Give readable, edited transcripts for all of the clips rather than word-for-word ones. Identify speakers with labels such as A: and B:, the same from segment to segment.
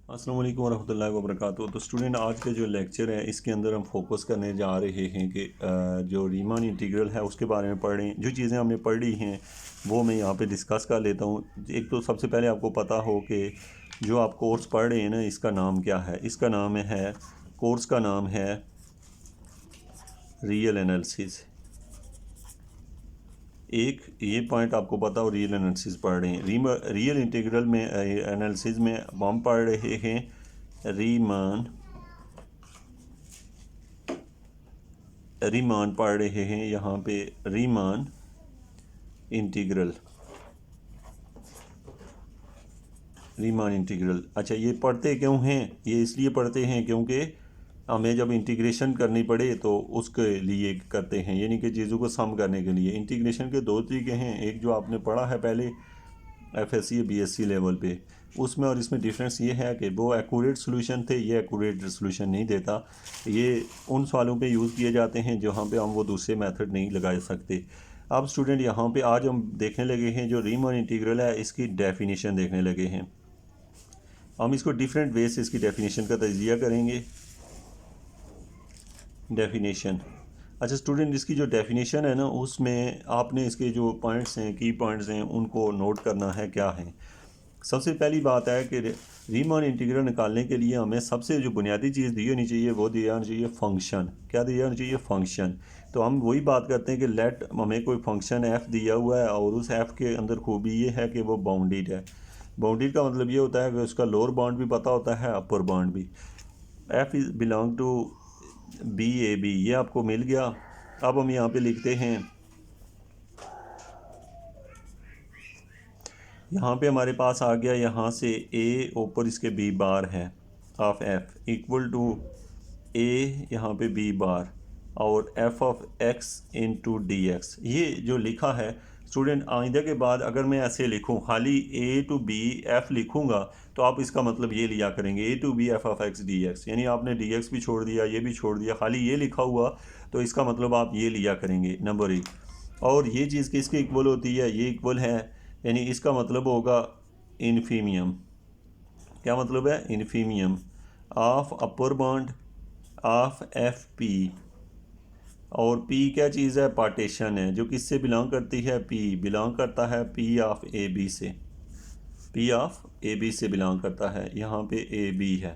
A: अस्सलाम वालेकुम रहमतुल्लाहि व बरकातुहू। तो स्टूडेंट, आज का जो लेक्चर है इसके अंदर हम फोकस करने जा रहे हैं कि जो रीमान इंटीग्रल है उसके बारे में पढ़ रहे हैं। जो चीज़ें हमने पढ़ी हैं वो मैं यहाँ पे डिस्कस कर लेता हूँ। एक तो सबसे पहले आपको पता हो कि जो आप कोर्स पढ़ रहे हैं ना, इसका नाम क्या है। इसका नाम है, कोर्स का नाम है रियल एनालिसिस। एक ये पॉइंट आपको पता हो, रियल एनालिसिस पढ़ रहे हैं। रियल इंटीग्रल में एनालिसिस में हम पढ़ रहे हैं रीमान रीमान पढ़ रहे हैं यहाँ पे रीमान इंटीग्रल। अच्छा, ये पढ़ते क्यों हैं? ये इसलिए पढ़ते हैं क्योंकि हमें जब इंटीग्रेशन करनी पड़े तो उसके लिए करते हैं, यानी कि चीज़ों को सम करने के लिए। इंटीग्रेशन के दो तरीके हैं, एक जो आपने पढ़ा है पहले एफएससी बीएससी लेवल पे, उसमें और इसमें डिफरेंस ये है कि वो एक्यूरेट सोल्यूशन थे, ये एक्यूरेट सोल्यूशन नहीं देता। ये उन सवालों पे यूज़ किए जाते हैं जहाँ पे हम वो दूसरे मेथड नहीं लगा सकते। अब स्टूडेंट, यहाँ पे आज हम देखने लगे हैं जो रीमान इंटीग्रल है, इसकी डेफिनेशन देखने लगे हैं। हम इसको डिफरेंट वे से इसकी डेफिनेशन का तजिया करेंगे। डेफिनेशन, अच्छा स्टूडेंट, इसकी जो डेफिनेशन है ना, उसमें आपने इसके जो पॉइंट्स हैं, की पॉइंट्स हैं, उनको नोट करना है क्या है। सबसे पहली बात है कि रीमान इंटीग्रल निकालने के लिए हमें सबसे जो बुनियादी चीज़ दी होनी चाहिए वो दिया होना चाहिए फंक्शन। क्या दिया होना चाहिए? फंक्शन। तो हम वही बात करते हैं कि लेट हमें कोई फंक्शन एफ़ दिया हुआ है और उस एफ़ के अंदर खूबी ये है कि वो बाउंडेड है। बाउंडेड का मतलब ये होता है कि उसका लोअर बाउंड भी पता होता है, अपर बाउंड भी। F is belong to B A B, ये आपको मिल गया। अब हम यहाँ पे लिखते हैं, यहाँ पे हमारे पास आ गया, यहाँ से ए ऊपर इसके बी बार है ऑफ एफ इक्वल टू ए यहाँ पे बी बार और F of x into D x. ये जो लिखा है स्टूडेंट, आइंदा के बाद अगर मैं ऐसे लिखूँ, खाली ए टू बी एफ लिखूँगा तो आप इसका मतलब ये लिया करेंगे A to B F of X D X, यानी आपने डी एक्स भी छोड़ दिया, ये भी छोड़ दिया, खाली ये लिखा हुआ, तो इसका मतलब आप ये लिया करेंगे नंबर एक। और ये चीज़ किसके इक्वल होती है? ये इक्वल है, यानी इसका मतलब होगा इन्फीमियम। क्या मतलब है? Infimum of upper bound of F P. और पी क्या चीज़ है? पार्टीशन है, जो किससे बिलोंग करती है? पी बिलोंग करता है पी ऑफ ए बी से। पी ऑफ ए बी से बिलोंग करता है, यहाँ पे ए बी है,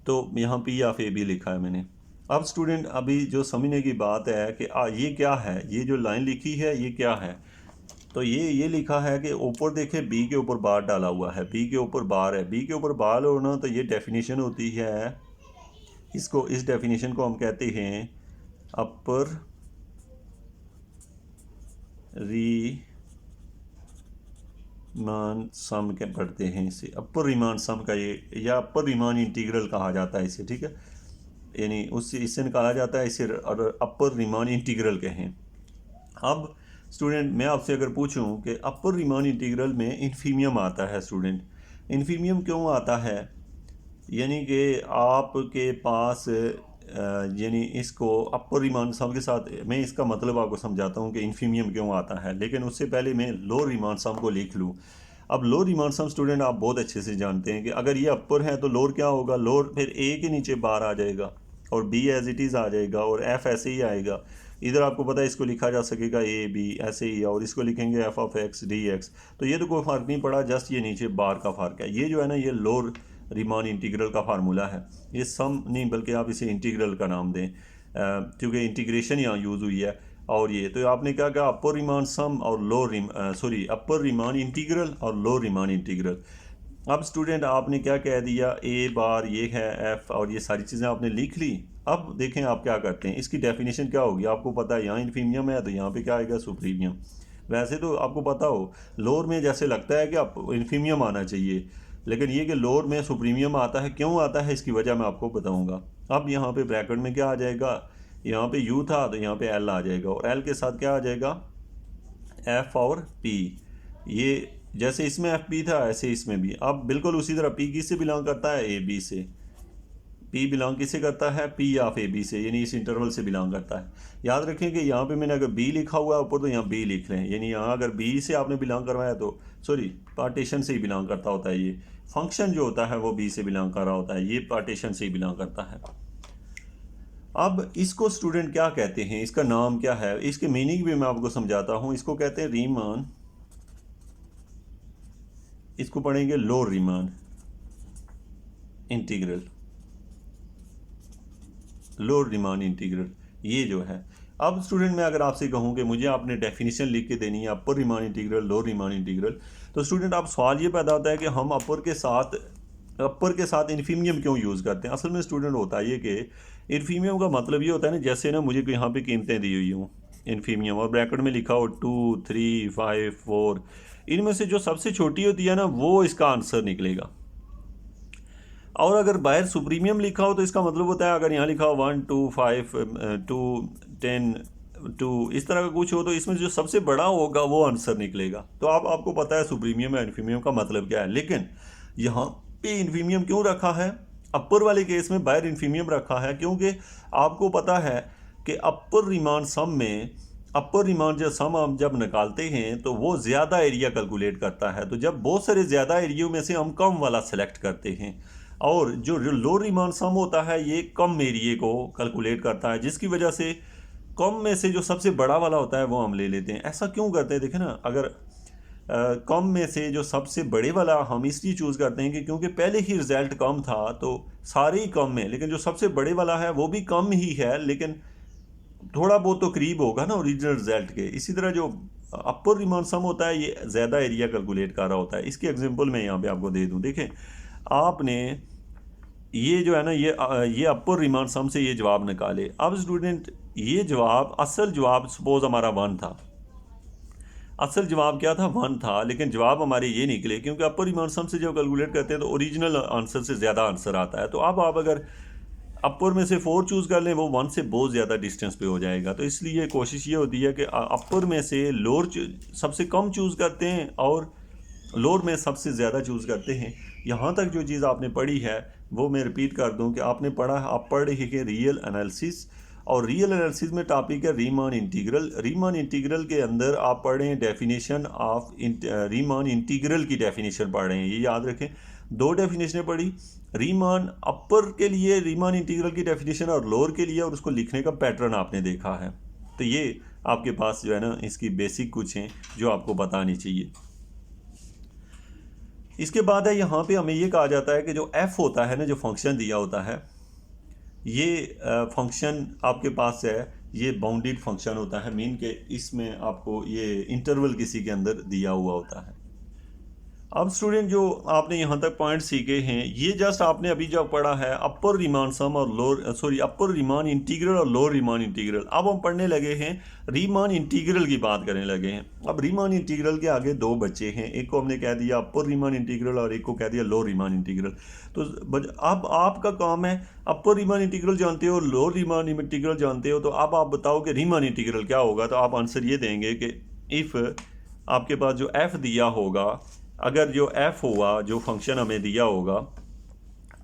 A: तो यहाँ पी ऑफ ए बी लिखा है मैंने। अब स्टूडेंट, अभी जो समझने की बात है कि ये क्या है, ये जो लाइन लिखी है ये क्या है। तो ये लिखा है कि ऊपर देखे बी के ऊपर बार डाला हुआ है, बी के ऊपर बार है, बी के ऊपर बार होना, तो ये डेफिनेशन होती है, इसको, इस डेफिनेशन को हम कहते हैं अपर रीमान सम के पढ़ते हैं इसे, अपर रीमान सम का ये, या अपर रीमान इंटीग्रल कहा जाता है इसे, ठीक है, यानी उससे इससे निकाला जाता है इसे, और अपर रीमान इंटीग्रल कहें। अब स्टूडेंट, मैं आपसे अगर पूछूं कि अपर रीमान इंटीग्रल में इन्फीमियम आता है, स्टूडेंट इन्फीमियम क्यों आता है? यानी कि आपके पास यानी इसको अपर रीमान सम के साथ मैं इसका मतलब आपको समझाता हूँ कि इन्फीमियम क्यों आता है, लेकिन उससे पहले मैं लोअर रीमान सम को लिख लूँ। अब लोअर रीमान सम स्टूडेंट आप बहुत अच्छे से जानते हैं कि अगर ये अपर है तो लोअर क्या होगा? लोअर फिर ए के नीचे बार आ जाएगा और बी एज इट इज़ आ जाएगा और एफ ऐसे ही आएगा। इधर आपको पता है इसको लिखा जा सकेगा ए बी ऐसे ही, और इसको लिखेंगे F of X D x. तो ये तो कोई फ़र्क नहीं पड़ा, जस्ट ये नीचे बार का फ़र्क है। ये जो है ना, ये लोअर रीमान इंटीग्रल का फार्मूला है। ये सम नहीं बल्कि आप इसे इंटीग्रल का नाम दें, क्योंकि इंटीग्रेशन यहाँ यूज़ हुई है। और ये तो आपने क्या कहा? अपर रीमान सम और अपर रीमान इंटीग्रल और लोअर रीमान इंटीग्रल। अब स्टूडेंट, आपने क्या कह दिया? ए बार ये है एफ, और ये सारी चीज़ें आपने लिख ली। अब देखें आप क्या करते हैं, इसकी डेफिनेशन क्या होगी? आपको पता है यहाँ इन्फीमियम है तो यहाँ पे क्या आएगा? सुप्रीमियम। वैसे तो आपको पता हो लोअर में जैसे लगता है कि आप इन्फीमियम आना चाहिए, लेकिन ये कि लोअर में सुप्रीमियम आता है। क्यों आता है इसकी वजह मैं आपको बताऊंगा। अब यहाँ पे ब्रैकेट में क्या आ जाएगा? यहाँ पे यू था तो यहाँ पे एल आ जाएगा, और एल के साथ क्या आ जाएगा? एफ और पी। ये जैसे इसमें एफ पी था ऐसे इसमें भी। अब बिल्कुल उसी तरह पी किससे बिलोंग करता है? ए बी से। पी बिलोंग किससे करता है, पी ऑफ ए बी से, यानी इस इंटरवल से बिलोंग करता है। याद रखें कि यहाँ पे मैंने अगर बी लिखा हुआ है ऊपर तो यहाँ बी लिख लें, यानी यहाँ अगर बी से आपने बिलोंग करवाया तो सॉरी पार्टीशन से ही बिलोंग करता होता है। ये फंक्शन जो होता है वो बी से बिलोंग कर रहा होता है, ये पार्टीशन से ही बिलोंग करता है। अब इसको स्टूडेंट क्या कहते हैं, इसका नाम क्या है, इसके मीनिंग भी मैं आपको समझाता हूँ। इसको कहते हैं रीमान, इसको पढ़ेंगे lower Riemann integral, lower Riemann integral ये जो है। अब स्टूडेंट मैं अगर आपसे कहूँ कि मुझे आपने डेफिनेशन लिख के देनी है upper Riemann integral, lower Riemann integral, तो स्टूडेंट आप सवाल ये पैदा होता है कि हम अपर के साथ इन्फीमियम क्यों यूज़ करते हैं। असल में स्टूडेंट होता है ये कि इन्फीमियम का मतलब ये होता है ना, जैसे ना मुझे यहाँ पे कीमतें दी हुई हूँ इन्फीमियम और ब्रैकेट में लिखा हो 2, 3, 5, 4, इनमें से जो सबसे छोटी होती है ना वो इसका आंसर निकलेगा। और अगर बाहर सुप्रीमियम लिखा हो तो इसका मतलब होता है अगर यहाँ लिखा हो 1, 2, 5, 2, 10, 2 इस तरह का कुछ हो तो इसमें जो सबसे बड़ा होगा वो आंसर निकलेगा। तो आपको पता है सुप्रीमियम या इन्फीमियम का मतलब क्या है। लेकिन यहाँ पे इन्फीमियम क्यों रखा है, अपर वाले केस में बाहर इन्फीमियम रखा है, क्योंकि आपको पता है कि अपर रीमान सम में अपर रीमान जो सम हम जब निकालते हैं तो वो ज़्यादा एरिया कैलकुलेट करता है। तो जब बहुत सारे ज़्यादा एरियो में से हम कम वाला सेलेक्ट करते हैं, और जो लोअर रीमान सम होता है ये कम एरिए को कैलकुलेट करता है, जिसकी वजह से कम में से जो सबसे बड़ा वाला होता है वो हम ले लेते हैं। ऐसा क्यों करते हैं, देखें ना, अगर कम में से जो सबसे बड़े वाला हम इसलिए चूज़ करते हैं कि क्योंकि पहले ही रिज़ल्ट कम था तो सारे ही कम में, लेकिन जो सबसे बड़े वाला है वो भी कम ही है लेकिन थोड़ा बहुत तो करीब होगा ना ओरिजिनल रिजल्ट के। इसी तरह जो अपर रीमान सम होता है ये ज़्यादा एरिया कैलकुलेट कर रहा होता है। इसकी एग्जांपल मैं यहाँ पे आपको दे दूँ। देखें आपने ये जो है ना ये अपर रीमान सम से ये जवाब निकाले। अब स्टूडेंट ये जवाब असल जवाब सपोज हमारा 1 था, असल जवाब क्या था 1 था, लेकिन जवाब हमारे ये निकले क्योंकि अपर रीमान सम से जब कैलकुलेट करते हैं तो ओरिजिनल आंसर से ज़्यादा आंसर आता है। तो अब आप अगर अपर में से 4 चूज़ कर लें वो 1 से बहुत ज़्यादा डिस्टेंस पे हो जाएगा। तो इसलिए कोशिश ये होती है कि अपर में से लोअर सबसे कम चूज़ करते हैं और लोअर में सबसे ज़्यादा चूज़ करते हैं। यहाँ तक जो चीज़ आपने पढ़ी है वो मैं रिपीट कर दूँ कि आपने पढ़ा है, आप पढ़ रहे हैं रियल एनालिसिस, और रियल एनालिसिस में टॉपिक है रीमान इंटीग्रल। रीमान इंटीग्रल के अंदर आप पढ़ रहे हैं डेफिनेशन ऑफ रीमान इंटीग्रल की डेफिनेशन पढ़ रहे हैं। ये याद रखें 2 डेफिनेशनें पढ़ी, रीमान अपर के लिए रीमान इंटीग्रल की डेफिनेशन और लोअर के लिए, और उसको लिखने का पैटर्न आपने देखा है। तो ये आपके पास जो है ना इसकी बेसिक कुछ हैं जो आपको बतानी चाहिए। इसके बाद है यहाँ पे हमें ये कहा जाता है कि जो एफ होता है ना, जो फंक्शन दिया होता है, ये फंक्शन आपके पास है, ये बाउंडेड फंक्शन होता है, मीन के इसमें आपको ये इंटरवल किसी के अंदर दिया हुआ होता है। अब स्टूडेंट जो आपने यहाँ तक पॉइंट सीखे हैं ये जस्ट आपने अभी जो पढ़ा है अपर रीमान सम और लोअर अपर रीमान इंटीग्रल और लोअर रीमान इंटीग्रल। अब हम पढ़ने लगे हैं रीमान इंटीग्रल की बात करने लगे हैं। अब रीमान इंटीग्रल के आगे 2 बच्चे हैं, एक को हमने कह दिया अपर रीमान इंटीग्रल और एक को कह दिया लोअर रीमान इंटीग्रल। तो अब आपका काम है अपर रीमान इंटीग्रल जानते हो, लोअर रीमान इंटीग्रल जानते हो, तो अब आप बताओ कि रीमान इंटीग्रल क्या होगा। तो आप आंसर ये देंगे कि इफ़ आपके पास जो एफ़ दिया होगा, अगर जो एफ हुआ जो फंक्शन हमें दिया होगा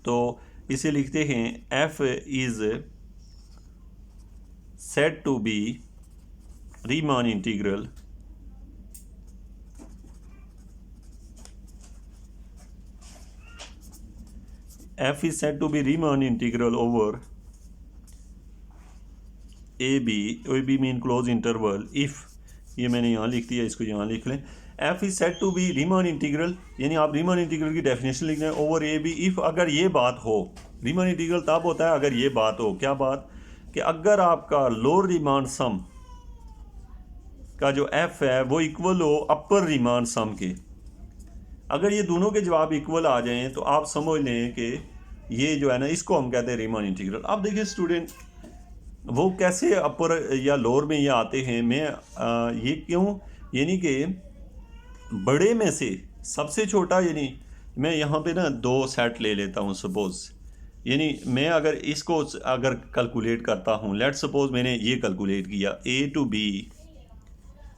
A: तो इसे लिखते हैं F is said to be Riemann integral F is said to be Riemann integral over A B mean close interval if, ये मैंने यहाँ लिख दिया, इसको यहाँ लिख लें। F is said to be Riemann integral, यानी आप रीमान इंटीग्रल की डेफिनेशन लिख दें ओवर ए बी इफ़, अगर ये बात हो, रीमान इंटीग्रल तब होता है अगर ये बात हो, क्या बात, कि अगर आपका लोअर रीमान सम का जो एफ है वो इक्वल हो अपर रीमान सम के। अगर ये दोनों के जवाब इक्वल आ जाएं तो आप समझ लें कि ये जो है ना इसको हम कहते हैं रीमान इंटीग्रल। अब देखिए स्टूडेंट वो कैसे अपर या लोअर में ये आते हैं, मैं ये क्यों, यानी कि बड़े में से सबसे छोटा, यानी मैं यहाँ पे ना 2 सेट ले लेता हूँ सपोज़, यानी मैं अगर इसको अगर कैलकुलेट करता हूँ, लेट सपोज़ मैंने ये कैलकुलेट किया ए टू बी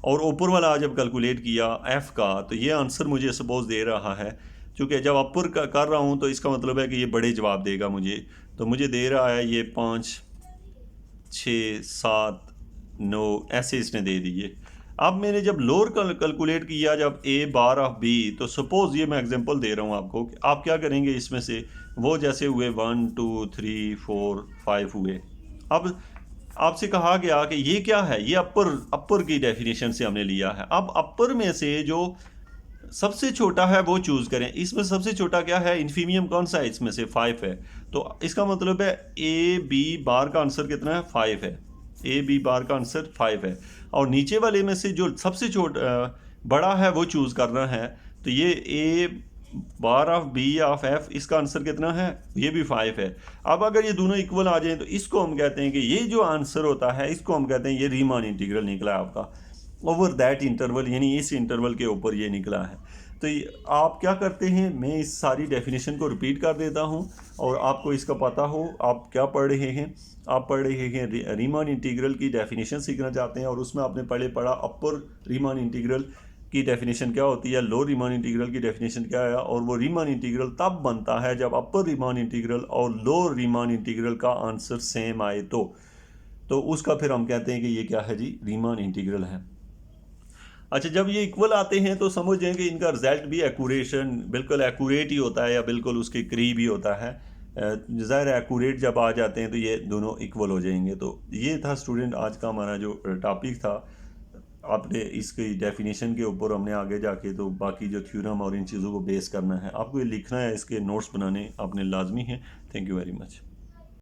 A: और ऊपर वाला जब कैलकुलेट किया एफ़ का, तो ये आंसर मुझे सपोज़ दे रहा है, क्योंकि जब अपर कर रहा हूँ तो इसका मतलब है कि ये बड़े जवाब देगा मुझे। तो मुझे दे रहा है ये 5, 6, 7, 9 ऐसे इसने दे दिए। अब मैंने जब लोअर कैलकुलेट किया, जब ए बार ऑफ बी, तो सपोज ये मैं एग्जांपल दे रहा हूँ आपको कि आप क्या करेंगे इसमें से, वो जैसे हुए 1, 2, 3, 4, 5 हुए। अब आपसे कहा गया कि ये क्या है, ये अपर की डेफिनेशन से हमने लिया है। अब अपर में से जो सबसे छोटा है वो चूज़ करें। इसमें सबसे छोटा क्या है, इन्फीमियम कौन सा है, इसमें से 5 है। तो इसका मतलब है ए बी बार का आंसर कितना है, 5 है। ए बी बार का आंसर 5 है। और नीचे वाले में से जो सबसे बड़ा है वो चूज़ करना है। तो ये ए बार ऑफ बी ऑफ एफ, इसका आंसर कितना है, ये भी 5 है। अब अगर ये दोनों इक्वल आ जाएं तो इसको हम कहते हैं कि ये जो आंसर होता है इसको हम कहते हैं ये रीमान इंटीग्रल निकला है आपका ओवर दैट इंटरवल, यानी इस इंटरवल के ऊपर ये निकला है। तो आप क्या करते हैं, मैं इस सारी डेफिनेशन को रिपीट कर देता हूँ और आपको इसका पता हो आप क्या पढ़ रहे हैं। आप पढ़ रहे हैं रीमान इंटीग्रल की डेफिनेशन सीखना चाहते हैं, और उसमें आपने पहले पढ़ा अपर रीमान इंटीग्रल की डेफिनेशन क्या होती है, लोअर रीमान इंटीग्रल की डेफिनेशन क्या है, और वो रीमान इंटीग्रल तब बनता है जब अपर रीमान इंटीग्रल और लोअर रीमान इंटीग्रल का आंसर सेम आए। तो उसका फिर हम कहते हैं कि ये क्या है जी, रीमान इंटीग्रल है। अच्छा, जब ये इक्वल आते हैं तो समझ जाएं कि इनका रिजल्ट भी एक्यूरेशन बिल्कुल एक्यूरेट ही होता है या बिल्कुल उसके करीब ही होता है। ज़ाहिर एक्यूरेट जब आ जाते हैं तो ये दोनों इक्वल हो जाएंगे। तो ये था स्टूडेंट आज का हमारा जो टॉपिक था। आपने इसकी डेफिनेशन के ऊपर हमने आगे जाके तो बाकी जो थ्योरम और इन चीज़ों को बेस करना है, आपको ये लिखना है, इसके नोट्स बनाने आपने लाजमी हैं। Thank you very much.